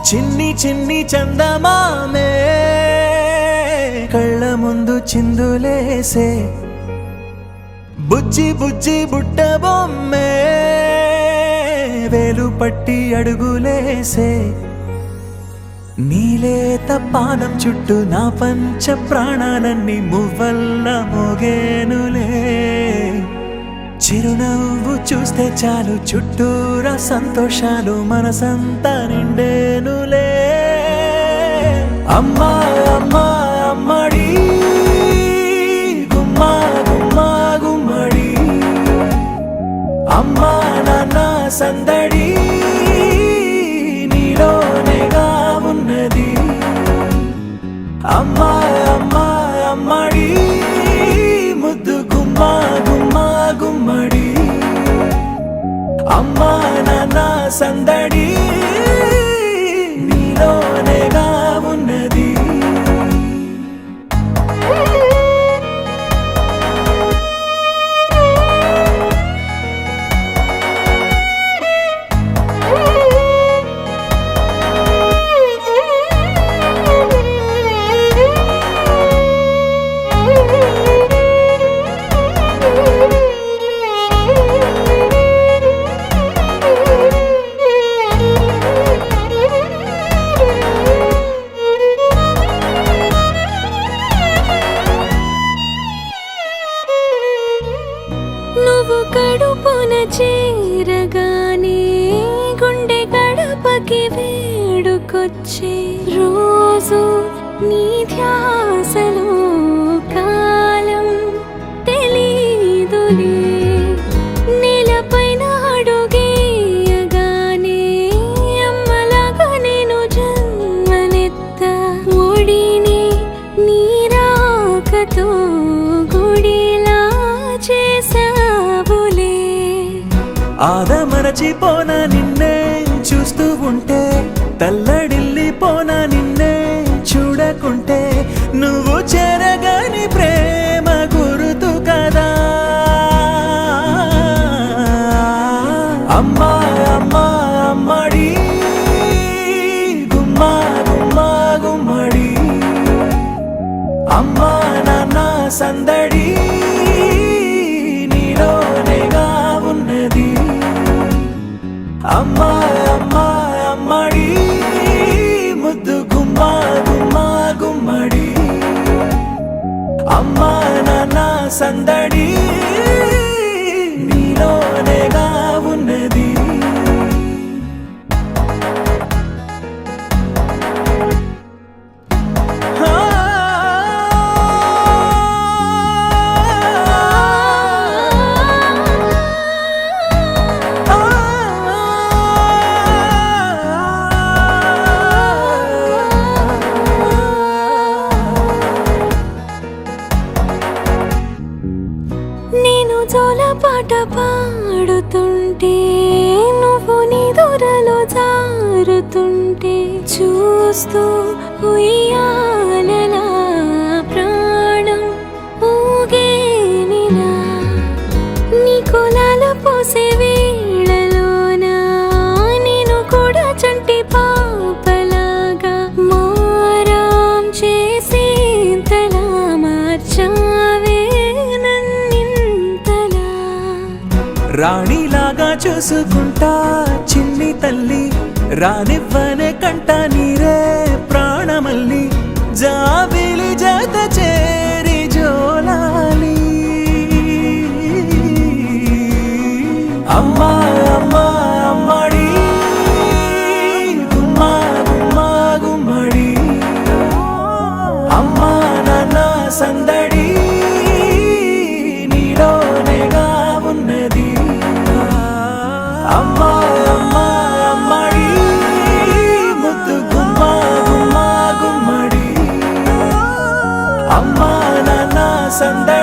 చిన్ని చిన్ని చందమామే కళ్ళ ముందు చిందులేసే బుజ్జి బుజ్జి బుట్ట బొమ్మే వేలు పట్టి అడుగులేసే నీలేత పానం చుట్టూ నా పంచ ప్రాణాలన్నీ మువ్వల్ల మోగేనులే చిరునవ్వు చూస్తే చాలు చుట్టూరా సంతోషాలు మనసంతా నిండేనులే అమ్మా అమ్మా అమ్మడి గుమ్మా గుమ్మా గుమ్మడి అమ్మా నాన్న సందడి నీలోనేగా ఉన్నది అమ్మా అమ్మా అమ్మడి ముద్దు గుమ్మా గుమ్మా గుమ్మడి అమ్మా నాన్న సందడి నీలోనేగా ఉన్నది నువ్వు కడుపున చేరగానే గుండె గడపకి వేడుకొచ్చే రోజు నీ ధ్యాసలో కాలం తెలీదులే నేలపైన అడుగేయగానే అమ్మలాగా నేను జన్మనెత్త ఒడిని నీ రాకతో గుడిలా చేసావులే ఆదమరచిపోనా నిన్నే చూస్తూ ఉంటే తల్లడిల్లిపోనా నిన్నే చూడకుంటే నువ్వు చెరగని ప్రేమ గురుతు కదా అమ్మా అమ్మా అమ్మడి గుమ్మా గుమ్మా గుమ్మడి అమ్మా నాన్న సందడి నీలోనేగా ఉన్నది అమ్మా అమ్మా అమ్మడి ముద్దు గుమ్మా గుమ్మా గుమ్మడి అమ్మా నాన్న సందడి నీలోనేగా ఉన్నది నేను జోలపాట పాడుతుంటే నువ్వు నీ దూరలో జారుతుంటే చూస్తూ ఉయ్యాలలా ప్రాణం ఊగేనిలా నీ కులాల పోసే వేళలోన నేను కూడా చంటి పాపలాగా మారాం చేసేంతలా మార్చావే రాణిలాగా చూసుకుంటా చిన్ని తల్లి రానివ్వనే కంట నీరే ప్రాణమల్లి జాబిలి జత చేరి జోలాలి అమ్మా అమ్మా అమ్మడి గుమ్మా గుమ్మా గుమ్మడి అమ్మా నాన్న సందడి నీలోనేగా ఉన్నది అమ్మా అమ్మా అమ్మడి ముద్దు గుమ్మా గుమ్మా గుమ్మడి అమ్మా నాన్న సందడి